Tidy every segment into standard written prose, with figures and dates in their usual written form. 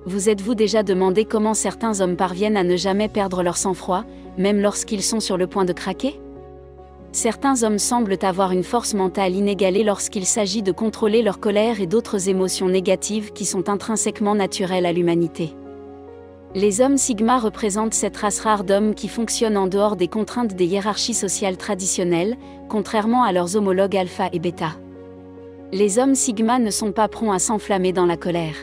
Vous êtes-vous déjà demandé comment certains hommes parviennent à ne jamais perdre leur sang-froid, même lorsqu'ils sont sur le point de craquer? Certains hommes semblent avoir une force mentale inégalée lorsqu'il s'agit de contrôler leur colère et d'autres émotions négatives qui sont intrinsèquement naturelles à l'humanité. Les hommes Sigma représentent cette race rare d'hommes qui fonctionnent en dehors des contraintes des hiérarchies sociales traditionnelles, contrairement à leurs homologues alpha et bêta. Les hommes Sigma ne sont pas prompts à s'enflammer dans la colère.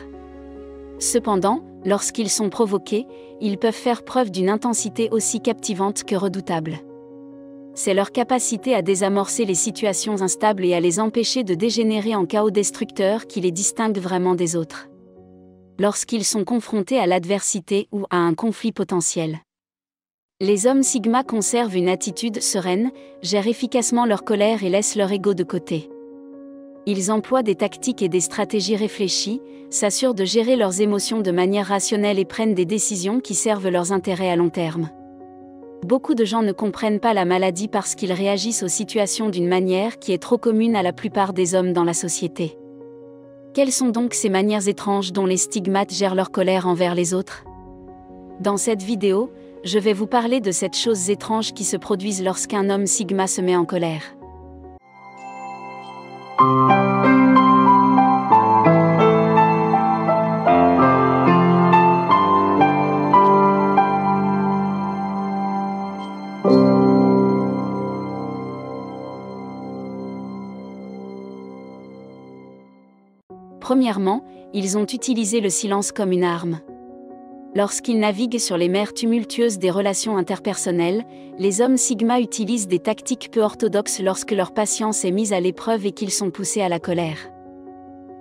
Cependant, lorsqu'ils sont provoqués, ils peuvent faire preuve d'une intensité aussi captivante que redoutable. C'est leur capacité à désamorcer les situations instables et à les empêcher de dégénérer en chaos destructeur qui les distingue vraiment des autres. Lorsqu'ils sont confrontés à l'adversité ou à un conflit potentiel. Les hommes Sigma conservent une attitude sereine, gèrent efficacement leur colère et laissent leur ego de côté. Ils emploient des tactiques et des stratégies réfléchies, s'assurent de gérer leurs émotions de manière rationnelle et prennent des décisions qui servent leurs intérêts à long terme. Beaucoup de gens ne comprennent pas la maladie parce qu'ils réagissent aux situations d'une manière qui est trop commune à la plupart des hommes dans la société. Quelles sont donc ces manières étranges dont les stigmates gèrent leur colère envers les autres? Dans cette vidéo, je vais vous parler de ces choses étranges qui se produisent lorsqu'un homme Sigma se met en colère. Premièrement, ils ont utilisé le silence comme une arme. Lorsqu'ils naviguent sur les mers tumultueuses des relations interpersonnelles, les hommes Sigma utilisent des tactiques peu orthodoxes lorsque leur patience est mise à l'épreuve et qu'ils sont poussés à la colère.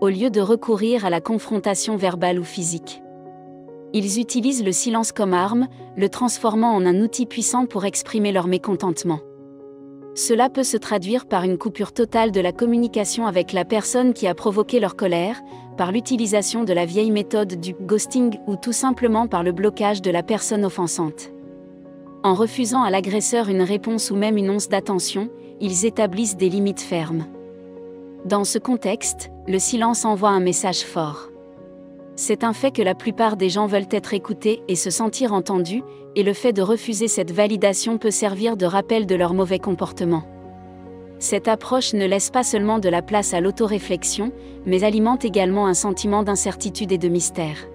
Au lieu de recourir à la confrontation verbale ou physique. Ils utilisent le silence comme arme, le transformant en un outil puissant pour exprimer leur mécontentement. Cela peut se traduire par une coupure totale de la communication avec la personne qui a provoqué leur colère, par l'utilisation de la vieille méthode du ghosting ou tout simplement par le blocage de la personne offensante. En refusant à l'agresseur une réponse ou même une once d'attention, ils établissent des limites fermes. Dans ce contexte, le silence envoie un message fort. C'est un fait que la plupart des gens veulent être écoutés et se sentir entendus, et le fait de refuser cette validation peut servir de rappel de leur mauvais comportement. Cette approche ne laisse pas seulement de la place à l'autoréflexion, mais alimente également un sentiment d'incertitude et de mystère.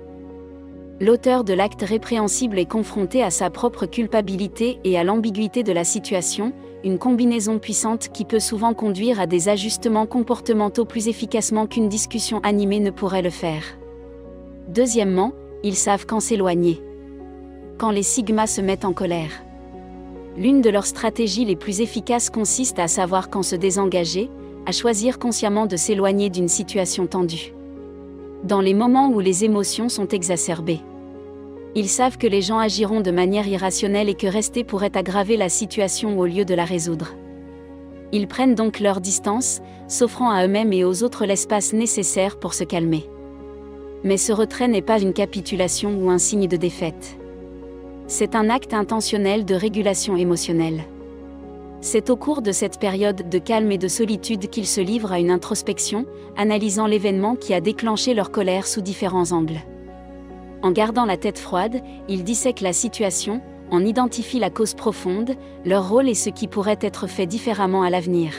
L'auteur de l'acte répréhensible est confronté à sa propre culpabilité et à l'ambiguïté de la situation, une combinaison puissante qui peut souvent conduire à des ajustements comportementaux plus efficacement qu'une discussion animée ne pourrait le faire. Deuxièmement, ils savent quand s'éloigner. Quand les Sigma se mettent en colère. L'une de leurs stratégies les plus efficaces consiste à savoir quand se désengager, à choisir consciemment de s'éloigner d'une situation tendue. Dans les moments où les émotions sont exacerbées. Ils savent que les gens agiront de manière irrationnelle et que rester pourrait aggraver la situation au lieu de la résoudre. Ils prennent donc leur distance, s'offrant à eux-mêmes et aux autres l'espace nécessaire pour se calmer. Mais ce retrait n'est pas une capitulation ou un signe de défaite. C'est un acte intentionnel de régulation émotionnelle. C'est au cours de cette période de calme et de solitude qu'ils se livrent à une introspection, analysant l'événement qui a déclenché leur colère sous différents angles. En gardant la tête froide, ils dissèquent la situation, en identifient la cause profonde, leur rôle et ce qui pourrait être fait différemment à l'avenir.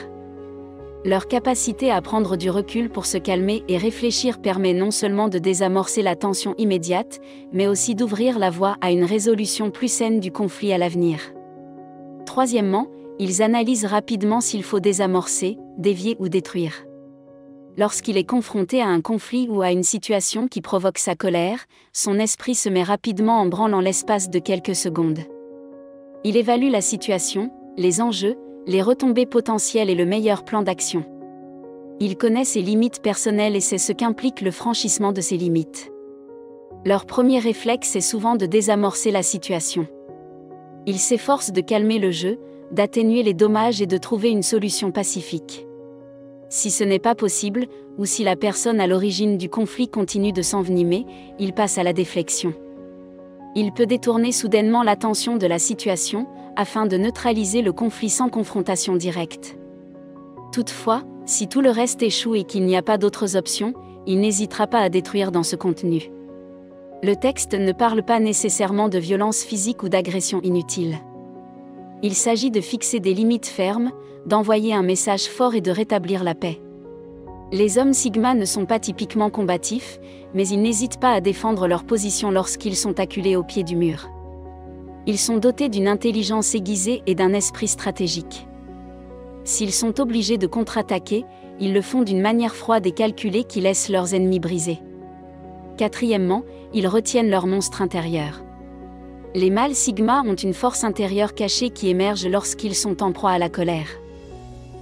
Leur capacité à prendre du recul pour se calmer et réfléchir permet non seulement de désamorcer la tension immédiate, mais aussi d'ouvrir la voie à une résolution plus saine du conflit à l'avenir. Troisièmement, ils analysent rapidement s'il faut désamorcer, dévier ou détruire. Lorsqu'il est confronté à un conflit ou à une situation qui provoque sa colère, son esprit se met rapidement en branle en l'espace de quelques secondes. Il évalue la situation, les enjeux, les retombées potentielles et le meilleur plan d'action. Il connaît ses limites personnelles et sait ce qu'implique le franchissement de ces limites. Leur premier réflexe est souvent de désamorcer la situation. Ils s'efforcent de calmer le jeu, d'atténuer les dommages et de trouver une solution pacifique. Si ce n'est pas possible, ou si la personne à l'origine du conflit continue de s'envenimer, il passe à la déflexion. Il peut détourner soudainement l'attention de la situation, afin de neutraliser le conflit sans confrontation directe. Toutefois, si tout le reste échoue et qu'il n'y a pas d'autres options, il n'hésitera pas à détruire dans ce contenu. Le texte ne parle pas nécessairement de violence physique ou d'agression inutile. Il s'agit de fixer des limites fermes, d'envoyer un message fort et de rétablir la paix. Les hommes Sigma ne sont pas typiquement combatifs, mais ils n'hésitent pas à défendre leur position lorsqu'ils sont acculés au pied du mur. Ils sont dotés d'une intelligence aiguisée et d'un esprit stratégique. S'ils sont obligés de contre-attaquer, ils le font d'une manière froide et calculée qui laisse leurs ennemis brisés. Quatrièmement, ils retiennent leur monstre intérieur. Les mâles Sigma ont une force intérieure cachée qui émerge lorsqu'ils sont en proie à la colère.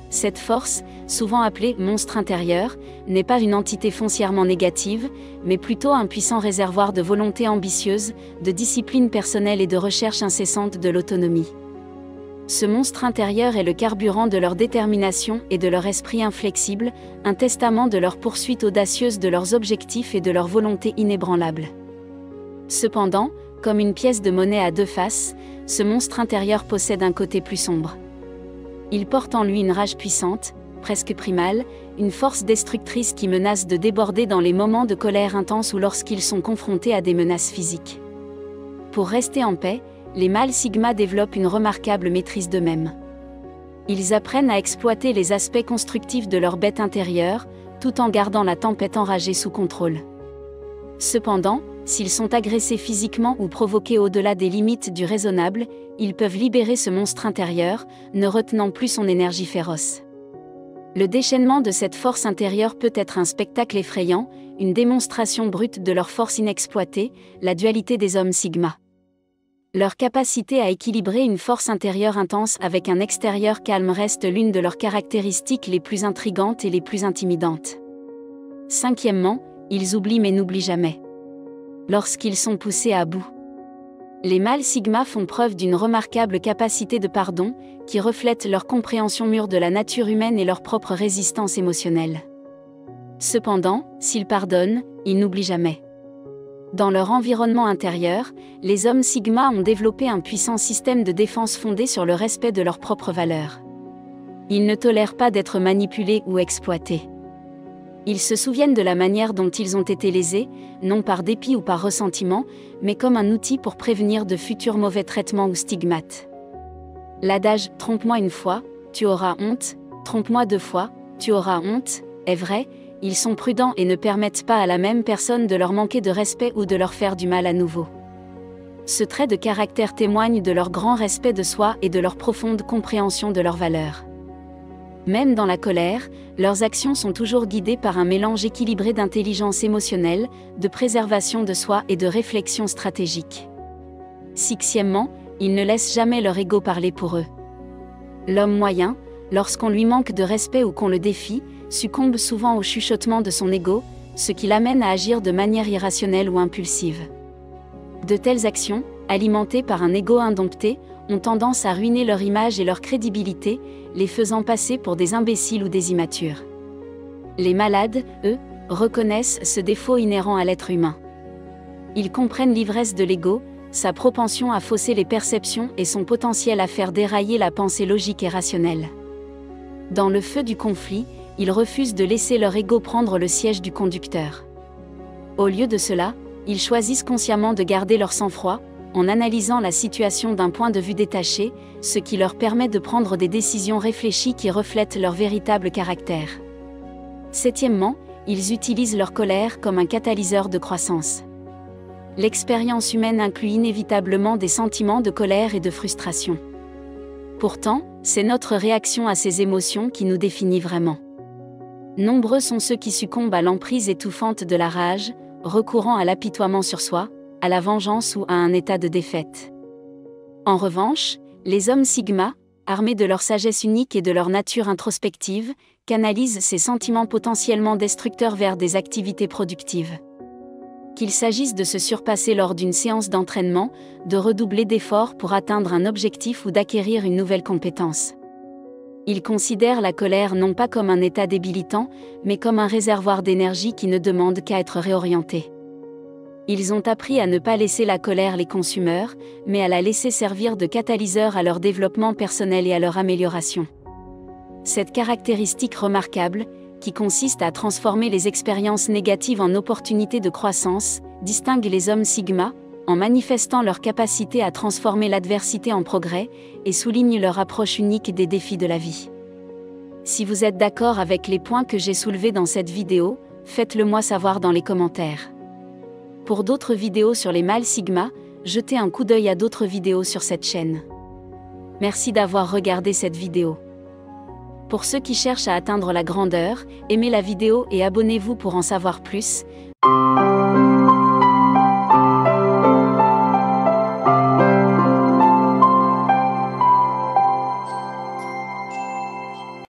Cette force, souvent appelée monstre intérieur, n'est pas une entité foncièrement négative, mais plutôt un puissant réservoir de volonté ambitieuse, de discipline personnelle et de recherche incessante de l'autonomie. Ce monstre intérieur est le carburant de leur détermination et de leur esprit inflexible, un testament de leur poursuite audacieuse de leurs objectifs et de leur volonté inébranlable. Cependant, comme une pièce de monnaie à deux faces, ce monstre intérieur possède un côté plus sombre. Il porte en lui une rage puissante, presque primale, une force destructrice qui menace de déborder dans les moments de colère intense ou lorsqu'ils sont confrontés à des menaces physiques. Pour rester en paix, les mâles Sigma développent une remarquable maîtrise d'eux-mêmes. Ils apprennent à exploiter les aspects constructifs de leur bête intérieure, tout en gardant la tempête enragée sous contrôle. Cependant, s'ils sont agressés physiquement ou provoqués au-delà des limites du raisonnable, ils peuvent libérer ce monstre intérieur, ne retenant plus son énergie féroce. Le déchaînement de cette force intérieure peut être un spectacle effrayant, une démonstration brute de leur force inexploitée, la dualité des hommes Sigma. Leur capacité à équilibrer une force intérieure intense avec un extérieur calme reste l'une de leurs caractéristiques les plus intrigantes et les plus intimidantes. Cinquièmement, ils oublient mais n'oublient jamais. Lorsqu'ils sont poussés à bout. Les mâles Sigma font preuve d'une remarquable capacité de pardon, qui reflète leur compréhension mûre de la nature humaine et leur propre résistance émotionnelle. Cependant, s'ils pardonnent, ils n'oublient jamais. Dans leur environnement intérieur, les hommes Sigma ont développé un puissant système de défense fondé sur le respect de leurs propres valeurs. Ils ne tolèrent pas d'être manipulés ou exploités. Ils se souviennent de la manière dont ils ont été lésés, non par dépit ou par ressentiment, mais comme un outil pour prévenir de futurs mauvais traitements ou stigmates. L'adage « trompe-moi une fois, tu auras honte, trompe-moi deux fois, tu auras honte » est vrai. Ils sont prudents et ne permettent pas à la même personne de leur manquer de respect ou de leur faire du mal à nouveau. Ce trait de caractère témoigne de leur grand respect de soi et de leur profonde compréhension de leurs valeurs. Même dans la colère, leurs actions sont toujours guidées par un mélange équilibré d'intelligence émotionnelle, de préservation de soi et de réflexion stratégique. Sixièmement, ils ne laissent jamais leur ego parler pour eux. L'homme moyen, lorsqu'on lui manque de respect ou qu'on le défie, succombe souvent au chuchotement de son ego, ce qui l'amène à agir de manière irrationnelle ou impulsive. De telles actions, alimentées par un ego indompté, ont tendance à ruiner leur image et leur crédibilité, les faisant passer pour des imbéciles ou des immatures. Les malades, eux, reconnaissent ce défaut inhérent à l'être humain. Ils comprennent l'ivresse de l'ego, sa propension à fausser les perceptions et son potentiel à faire dérailler la pensée logique et rationnelle. Dans le feu du conflit, ils refusent de laisser leur ego prendre le siège du conducteur. Au lieu de cela, ils choisissent consciemment de garder leur sang-froid, en analysant la situation d'un point de vue détaché, ce qui leur permet de prendre des décisions réfléchies qui reflètent leur véritable caractère. Septièmement, ils utilisent leur colère comme un catalyseur de croissance. L'expérience humaine inclut inévitablement des sentiments de colère et de frustration. Pourtant, c'est notre réaction à ces émotions qui nous définit vraiment. Nombreux sont ceux qui succombent à l'emprise étouffante de la rage, recourant à l'apitoiement sur soi, à la vengeance ou à un état de défaite. En revanche, les hommes Sigma, armés de leur sagesse unique et de leur nature introspective, canalisent ces sentiments potentiellement destructeurs vers des activités productives. Qu'il s'agisse de se surpasser lors d'une séance d'entraînement, de redoubler d'efforts pour atteindre un objectif ou d'acquérir une nouvelle compétence. Ils considèrent la colère non pas comme un état débilitant, mais comme un réservoir d'énergie qui ne demande qu'à être réorienté. Ils ont appris à ne pas laisser la colère les consumeurs, mais à la laisser servir de catalyseur à leur développement personnel et à leur amélioration. Cette caractéristique remarquable, qui consiste à transformer les expériences négatives en opportunités de croissance, distinguent les hommes Sigma, en manifestant leur capacité à transformer l'adversité en progrès, et soulignent leur approche unique des défis de la vie. Si vous êtes d'accord avec les points que j'ai soulevés dans cette vidéo, faites-le moi savoir dans les commentaires. Pour d'autres vidéos sur les mâles Sigma, jetez un coup d'œil à d'autres vidéos sur cette chaîne. Merci d'avoir regardé cette vidéo. Pour ceux qui cherchent à atteindre la grandeur, aimez la vidéo et abonnez-vous pour en savoir plus.